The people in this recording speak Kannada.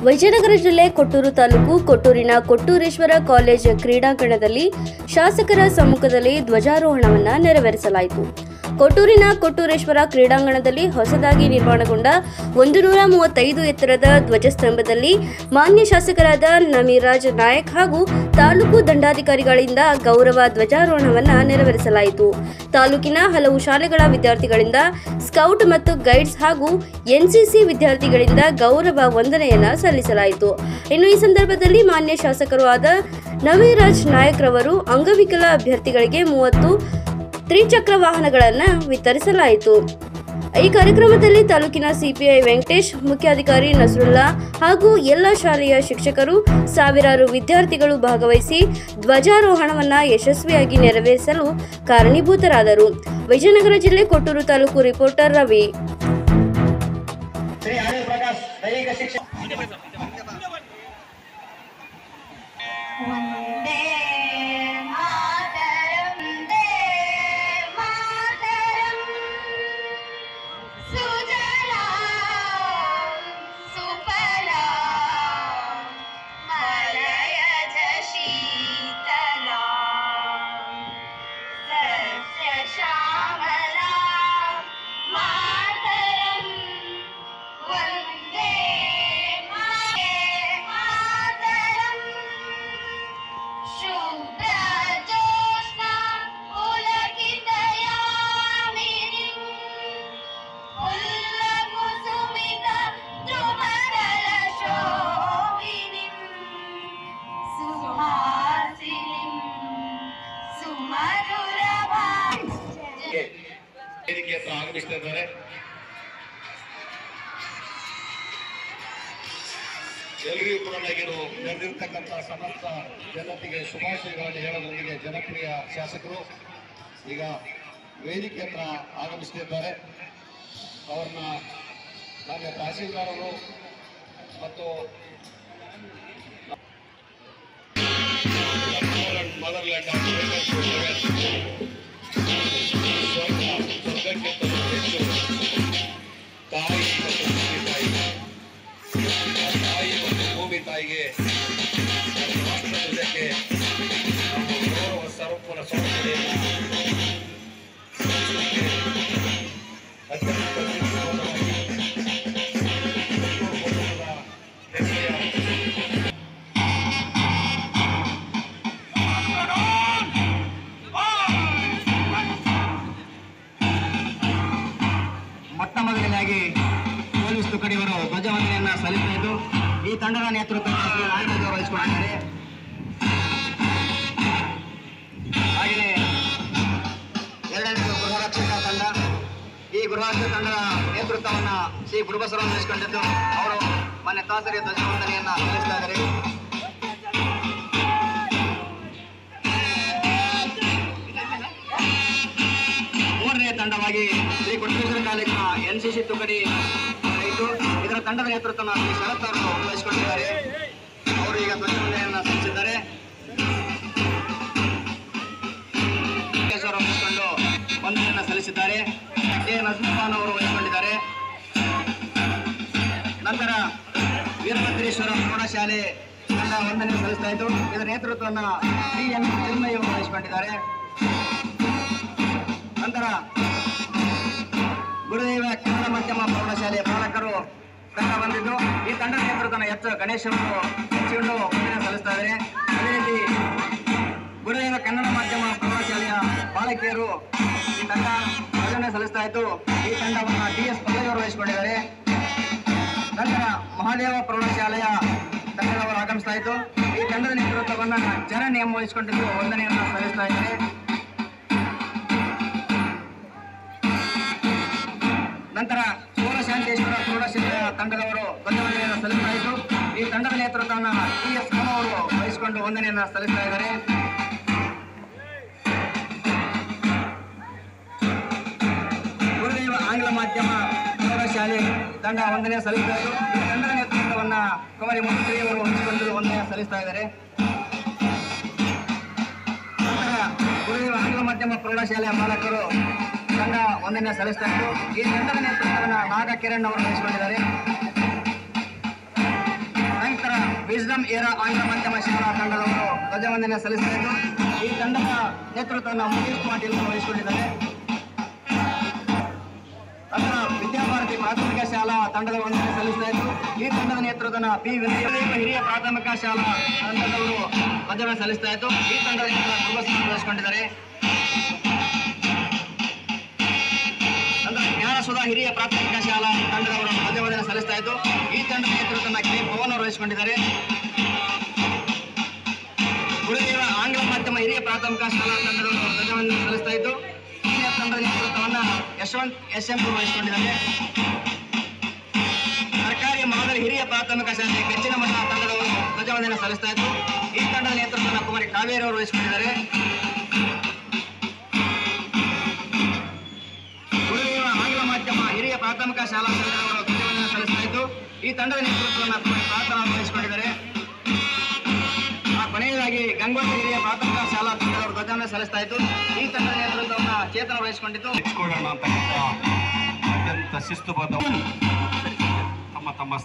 ವಿಜಯನಗರ ಜಿಲ್ಲೆ ಕೊಟ್ಟೂರು ತಾಲೂಕು ಕೊಟ್ಟೂರಿನ ಕೊಟ್ಟೂರೇಶ್ವರ ಕಾಲೇಜ್ ಕ್ರೀಡಾಂಗಣದಲ್ಲಿ ಶಾಸಕರ ಸಮ್ಮುಖದಲ್ಲಿ ಧ್ವಜಾರೋಹಣವನ್ನು ನೆರವೇರಿಸಲಾಯಿತು. ಕೊಟ್ಟೂರಿನ ಕೊಟ್ಟೂರೇಶ್ವರ ಕ್ರೀಡಾಂಗಣದಲ್ಲಿ ಹೊಸದಾಗಿ ನಿರ್ಮಾಣಗೊಂಡ 135 ಎತ್ತರದ ಧ್ವಜಸ್ತಂಭದಲ್ಲಿ ಮಾನ್ಯ ಶಾಸಕರಾದ ನಮೀರಾಜ್ ನಾಯಕ್ ಹಾಗೂ ತಾಲೂಕು ದಂಡಾಧಿಕಾರಿಗಳಿಂದ ಗೌರವ ಧ್ವಜಾರೋಹಣವನ್ನು ನೆರವೇರಿಸಲಾಯಿತು. ತಾಲೂಕಿನ ಹಲವು ಶಾಲೆಗಳ ವಿದ್ಯಾರ್ಥಿಗಳಿಂದ ಸ್ಕೌಟ್ ಮತ್ತು ಗೈಡ್ಸ್ ಹಾಗೂ ಎನ್ಸಿಸಿ ವಿದ್ಯಾರ್ಥಿಗಳಿಂದ ಗೌರವ ವಂದನೆಯನ್ನು ಸಲ್ಲಿಸಲಾಯಿತು. ಇನ್ನು ಈ ಸಂದರ್ಭದಲ್ಲಿ ಮಾನ್ಯ ಶಾಸಕರು ಆದ ನಮೀರಾಜ್ ನಾಯಕ್ ರವರು ಅಂಗವಿಕಲ ಅಭ್ಯರ್ಥಿಗಳಿಗೆ 30 ತ್ರಿಚಕ್ರ ವಾಹನಗಳನ್ನು ವಿತರಿಸಲಾಯಿತು. ಈ ಕಾರ್ಯಕ್ರಮದಲ್ಲಿ ತಾಲೂಕಿನ ಸಿಪಿಐ ವೆಂಕಟೇಶ್, ಮುಖ್ಯಾಧಿಕಾರಿ ನಸರುಲ್ಲಾ ಹಾಗೂ ಎಲ್ಲ ಶಾಲೆಯ ಶಿಕ್ಷಕರು, ಸಾವಿರಾರು ವಿದ್ಯಾರ್ಥಿಗಳು ಭಾಗವಹಿಸಿ ಧ್ವಜಾರೋಹಣವನ್ನು ಯಶಸ್ವಿಯಾಗಿ ನೆರವೇರಿಸಲು ಕಾರಣೀಭೂತರಾದರು. ವಿಜಯನಗರ ಜಿಲ್ಲೆ ಕೊಟ್ಟೂರು ತಾಲೂಕು ರಿಪೋರ್ಟರ್ ರವಿ. ಆಗಮಿಸುತ್ತಿದ್ದಾರೆ. ಎಲ್ಲರಿಗೂ ಕೂಡ ನಡೆದಿರ್ತಕ್ಕಂಥ ಸಮಸ್ತ ಜನತೆಗೆ ಶುಭಾಶಯಗಳನ್ನು ಹೇಳೋದರೊಂದಿಗೆ ಜನಪ್ರಿಯ ಶಾಸಕರು ಈಗ ವೇದಿಕೆ ಹತ್ರ ಆಗಮಿಸುತ್ತಿದ್ದಾರೆ. ಅವ್ರನ್ನ ನಮ್ಮ ತಹಸೀಲ್ದಾರರು ಮತ್ತು ಮದರ್ಲ್ಯಾಂಡ್ ತಾಯಿ ಮತ್ತು ಭೂಮಿ ತಾಯಿಗೆ ರಾಷ್ಟ್ರಧ್ವಜಕ್ಕೆ ನಾವು ಗೌರವ ಸರ್ವಪರ ಸಮರ್ಪಣೆಯನ್ನು ಮೊಟ್ಟ ಮೊದಲನೇದಾಗಿ ಪೊಲೀಸ್ ತುಕಡಿಯವರು ಧ್ವಜವಂದನೆಯನ್ನು ಸಲ್ಲಿಸಿದ್ದು ಈ ತಂಡದ ನೇತೃತ್ವವನ್ನು ನಾಯಕರು ವಹಿಸಿಕೊಂಡಿದ್ದಾರೆ. ಹಾಗೆಯೇ ಎರಡನೇ ಗೃಹರಕ್ಷಕ ತಂಡ, ಈ ಗೃಹರಕ್ಷಕ ತಂಡದ ನೇತೃತ್ವವನ್ನು ಶ್ರೀ ಗುರುಬಸವರಾಜ್ ವಹಿಸಿಕೊಂಡಿದ್ದು ಅವರು ಮೊನ್ನೆ ತಾಸರಿ ಧ್ವಜವಂದನೆಯನ್ನು ಸಲ್ಲಿಸ್ತಾ ಇದ್ದಾರೆ. ಮೂರನೇ ತಂಡವಾಗಿ ಶ್ರೀ ಕೊಟ್ಟೂರು ತಾಲೂಕಿನ ಎನ್ಸಿಸಿ ತುಕಡಿ ಇದ್ದು ಇದರ ತಂಡದ ನೇತೃತ್ವವನ್ನು ಶ್ರೀ ಶರತ್ ಅವರು ವಹಿಸಿಕೊಂಡಿದ್ದಾರೆ. ಅವರು ಈಗ ಧ್ವಜವಂದನೆಯನ್ನು ಸಲ್ಲಿಸಿದ್ದಾರೆ. ವಹಿಸಿಕೊಂಡು ವಂದನೆಯನ್ನು ಸಲ್ಲಿಸಿದ್ದಾರೆ. ಕೆ ನಜೀರ್ಖಾನ್ ಅವರು ವಹಿಸಿಕೊಂಡಿದ್ದಾರೆ. ನಂತರ ವೀರಭದ್ರೇಶ್ವರ ಪ್ರೌಢಶಾಲೆ ತಂಡ ವಂದನೆ ಸಲ್ಲಿಸ್ತಾ ಇದ್ದು ಇದರ ನೇತೃತ್ವವನ್ನು ಡಿ ಎನ್ ಚಿನ್ಮಯ್ಯ ಅವರು ವಹಿಸಿಕೊಂಡಿದ್ದಾರೆ. ನಂತರ ಗುರುದೇವ ಕನ್ನಡ ಮಾಧ್ಯಮ ಪ್ರೌಢಶಾಲೆಯ ಪಾಲಕರು ತಂಡ ಬಂದಿದ್ದು ಈ ತಂಡದ ನೇತೃತ್ವವನ್ನು ಎಚ್ ಗಣೇಶ್ ಅವರು ಹೆಚ್ಚಿಕೊಂಡು ವಂದನೆ ಸಲ್ಲಿಸ್ತಾ ಇದ್ದಾರೆ. ಅದೇ ರೀತಿ ಗುರುದೇವ ಕನ್ನಡ ಮಾಧ್ಯಮ ಪ್ರೌಢಶಾಲೆಯ ಬಾಲಕಿಯರು ಈ ತಂಡ ವಂದನೆ ಸಲ್ಲಿಸ್ತಾ ಇದ್ದು ಈ ತಂಡವನ್ನು ಡಿ.ಎಸ್. ಪಲ್ಲವಿ ಅವರು ವಹಿಸಿಕೊಂಡಿದ್ದಾರೆ. ನಂತರ ಮಹಾದೇವ ಪ್ರೌಢಶಾಲೆಯ ತಂಡದವರು ಆಗಮಿಸ್ತಾ ಇದ್ದು ಈ ತಂಡದ ನೇತೃತ್ವವನ್ನು ಚರಣ್ ಎಂ ವಹಿಸಿಕೊಂಡಿದ್ದು ವಂದನೆಯನ್ನು ಸಲ್ಲಿಸ್ತಾ ಇದ್ದಾರೆ. ನಂತರ ಸೋಮಶಾಂತೇಶ್ವರ ಪ್ರೌಢಶಾಲೆಯ ತಂಡದವರು ಧ್ವಜವಂದನೆಯನ್ನು ಸಲ್ಲಿಸ್ತಾ ಇದ್ದು ಈ ತಂಡದ ನೇತೃತ್ವವನ್ನು ಟಿ.ಎಸ್. ಅವರು ವಹಿಸಿಕೊಂಡು ವಂದನೆಯನ್ನು ಸಲ್ಲಿಸ್ತಾ ಇದ್ದಾರೆ. ಗುರುದೇವ ಆಂಗ್ಲ ಮಾಧ್ಯಮ ಪ್ರೌಢಶಾಲೆ ತಂಡ ವಂದನೆ ಸಲ್ಲಿಸ್ತಾ ಇದ್ದು ಈ ತಂಡದ ನೇತೃತ್ವವನ್ನು ಕುಮಾರಿ ಮುಖ್ಯಮಂತ್ರಿ ಅವರು ವಹಿಸಿಕೊಂಡು ವಂದನೆ ಸಲ್ಲಿಸ್ತಾ ಇದ್ದಾರೆ. ನಂತರ ಗುರುದೇವ ಆಂಗ್ಲ ಮಾಧ್ಯಮ ಪ್ರೌಢಶಾಲೆಯ ಮಾಲಕರು ತಂಡ ವಂದನೆ ಸಲ್ಲಿಸ್ತಾ ಇದ್ದು ಈ ತಂಡದ ನೇತೃತ್ವವನ್ನು ನಾಗ ಕಿರಣ್ ಅವರು ವಹಿಸಿಕೊಂಡಿದ್ದಾರೆ. ವಿಸ್ಡಮ್ ಏರಾ ಆಂಗ್ಲ ಮಾಧ್ಯಮ ಶಾಲಾ ತಂಡದವರು ಧ್ವಜವಂದನೆ ಸಲ್ಲಿಸ್ತಾ ಇದ್ದು ಈ ತಂಡದ ನೇತೃತ್ವವನ್ನು ಮುನೀರ್ ಪಾಟೀಲ್ ವಹಿಸಿಕೊಂಡಿದ್ದಾರೆ. ನಂತರ ವಿದ್ಯಾಭಾರತಿ ಪ್ರಾಥಮಿಕ ಶಾಲಾ ತಂಡದ ವಂದನೆ ಸಲ್ಲಿಸ್ತಾ ಇದ್ದು ಈ ತಂಡದ ನೇತೃತ್ವವನ್ನು ಪಿ ಹಿರಿಯ ಪ್ರಾಥಮಿಕ ಶಾಲಾ ತಂಡದವರು ಧ್ವಜವನ್ನು ಸಲ್ಲಿಸ್ತಾ ಇದ್ದು ಈ ತಂಡದ ಪೂರ್ವಸ್ಥಾನ ವಹಿಸಿಕೊಂಡಿದ್ದಾರೆ. ನಂತರ ಜ್ಞಾನಸುಧಾ ಹಿರಿಯ ಪ್ರಾಥಮಿಕ ಶಾಲಾ ತಂಡದವರು ಧ್ವಜವಂದನೆ ಸಲ್ಲಿಸ್ತಾ ಇದ್ದು ಈ ತಂಡದ ನೇತೃತ್ವವನ್ನು ಕೆ ಪವನ್ ಅವರು ವಹಿಸಿಕೊಂಡಿದ್ದಾರೆ. ಗುರುದೇವ ಆಂಗ್ಲ ಮಾಧ್ಯಮ ಹಿರಿಯ ಪ್ರಾಥಮಿಕ ಶಾಲಾ ತಂಡದವರು ಧ್ವಜವಂದನೆ ಸಲ್ಲಿಸ್ತಾ ಇದ್ದು ಈ ತಂಡದ ನೇತೃತ್ವವನ್ನು ಯಶವಂತ್ ಎಸ್.ಎಂ. ವಹಿಸಿಕೊಂಡಿದ್ದಾರೆ. ಸರ್ಕಾರಿ ಮಾದರಿ ಹಿರಿಯ ಪ್ರಾಥಮಿಕ ಶಾಲೆ ಕೆಚ್ಚಿನ ಮಠ ತಂಡದವರು ಧ್ವಜವಂದನೆ ಸಲ್ಲಿಸ್ತಾ ಇದ್ದು ಈ ತಂಡದ ನೇತೃತ್ವವನ್ನು ಕುಮಾರಿ ಕಾವೇರಿ ಅವರು ವಹಿಸಿಕೊಂಡಿದ್ದಾರೆ. ಗುರುದೇವ ಆಂಗ್ಲ ಮಾಧ್ಯಮ ಹಿರಿಯ ಪ್ರಾಥಮಿಕ ಶಾಲಾ ತಂಡದವರು ಧ್ವಜವಂದನೆ ಸಲ್ಲಿಸ್ತಾ ಇದ್ದು ಈ ತಂಡದ ನೇತೃತ್ವವನ್ನು ಕುಮಾರಿ ಪ್ರಾರ್ಥನಾ ವಹಿಸಿಕೊಂಡಿದ್ದಾರೆ. ಕೊನೆಯದಾಗಿ ಗಂಗೋತ್ರಿ ಹಿರಿಯ ಪ್ರಾಥಮಿಕ ಶಾಲಾ ತಂಡದವರು ಧ್ವಜವನ್ನು ಸಲ್ಲಿಸ್ತಾ ಇದ್ದು ಈ ತಂಡದ ನೇತೃತ್ವವನ್ನು ಚೇತನ ವಹಿಸಿಕೊಂಡಿದ್ದು ಅತ್ಯಂತ ಶಿಸ್ತುಬದ್ಧ ತಮ್ಮ